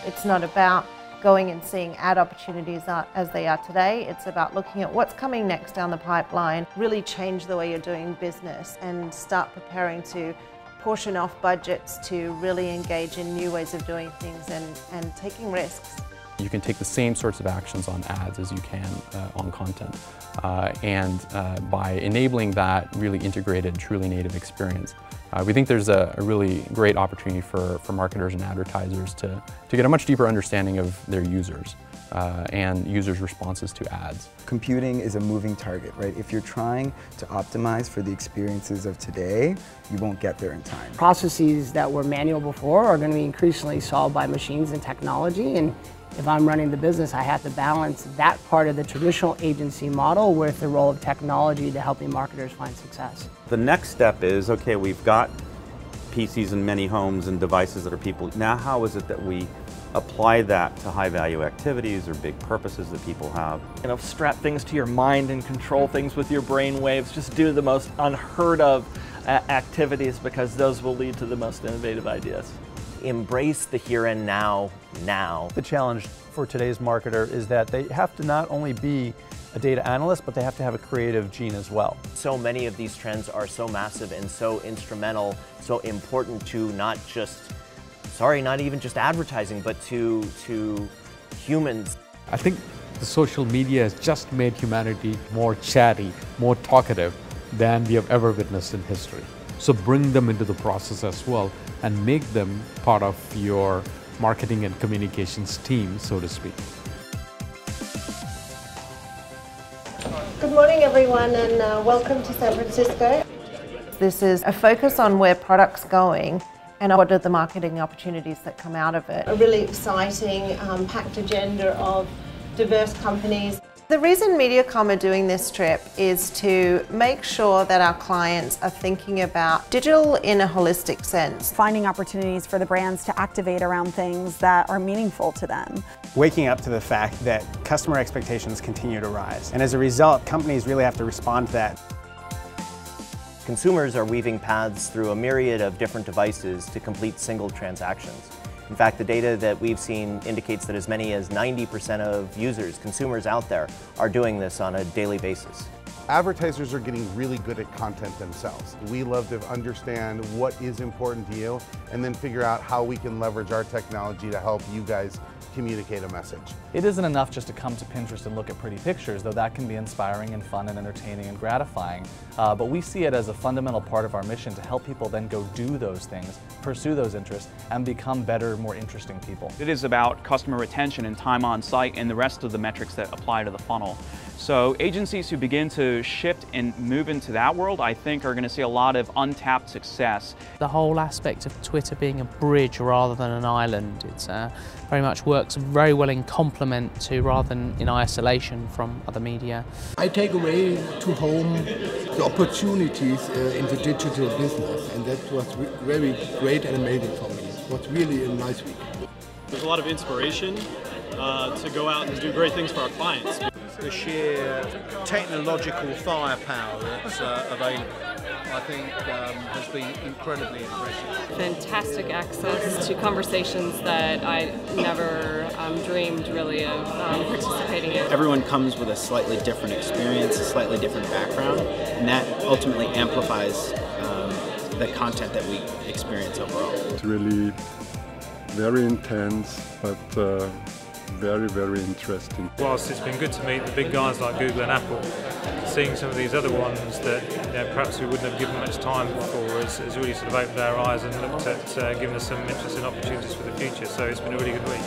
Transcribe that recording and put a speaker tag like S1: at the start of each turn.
S1: It's not about going and seeing ad opportunities as they are today. It's about looking at what's coming next down the pipeline, really change the way you're doing business and start preparing to portion off budgets to really engage in new ways of doing things and taking risks.
S2: You can take the same sorts of actions on ads as you can on content. By enabling that really integrated, truly native experience, we think there's a really great opportunity for marketers and advertisers to get a much deeper understanding of their users and users' responses to ads.
S3: Computing is a moving target, right? If you're trying to optimize for the experiences of today, you won't get there in time.
S4: Processes that were manual before are going to be increasingly solved by machines and technology, and if I'm running the business, I have to balance that part of the traditional agency model with the role of technology to helping marketers find success.
S5: The next step is, okay, we've got PCs in many homes and devices that are people. Now how is it that we apply that to high-value activities or big purposes that people have?
S6: Strap things to your mind and control things with your brain waves. Just do the most unheard of activities, because those will lead to the most innovative ideas.
S7: Embrace the here and now.
S8: The challenge for today's marketer is that they have to not only be a data analyst, but they have to have a creative gene as well.
S7: So many of these trends are so massive and so instrumental, so important to not even just advertising, but to humans.
S9: I think the social media has just made humanity more chatty, more talkative than we have ever witnessed in history. So bring them into the process as well and make them part of your marketing and communications team, so to speak.
S1: Good morning everyone, and welcome to San Francisco. This is a focus on where product's going and what are the marketing opportunities that come out of it. A really exciting, packed agenda of diverse companies. The reason MediaCom are doing this trip is to make sure that our clients are thinking about digital in a holistic sense.
S10: Finding opportunities for the brands to activate around things that are meaningful to them.
S11: Waking up to the fact that customer expectations continue to rise. And as a result, companies really have to respond to that.
S7: Consumers are weaving paths through a myriad of different devices to complete single transactions. In fact, the data that we've seen indicates that as many as 90% of users, consumers out there, are doing this on a daily basis.
S12: Advertisers are getting really good at content themselves. We love to understand what is important to you and then figure out how we can leverage our technology to help you guys communicate a message.
S13: It isn't enough just to come to Pinterest and look at pretty pictures, though that can be inspiring and fun and entertaining and gratifying. But we see it as a fundamental part of our mission to help people then go do those things, pursue those interests, and become better, more interesting people.
S14: It is about customer retention and time on site and the rest of the metrics that apply to the funnel. So agencies who begin to shift and move into that world, I think, are going to see a lot of untapped success.
S15: The whole aspect of Twitter being a bridge rather than an island, it's very much works very well in complement to rather than in isolation from other media.
S16: I take away to home the opportunities in the digital business, and that was very great and amazing for me. It was really a nice week.
S17: There's a lot of inspiration to go out and do great things for our clients.
S18: The sheer technological firepower that's available, I think, has been incredibly impressive.
S19: Fantastic access to conversations that I never dreamed really of participating in.
S20: Everyone comes with a slightly different experience, a slightly different background, and that ultimately amplifies the content that we experience overall.
S3: It's really very intense, but very, very interesting.
S2: Whilst it's been good to meet the big guys like Google and Apple, seeing some of these other ones that perhaps we wouldn't have given much time before has really sort of opened our eyes and looked at giving us some interesting opportunities for the future. So it's been a really good week.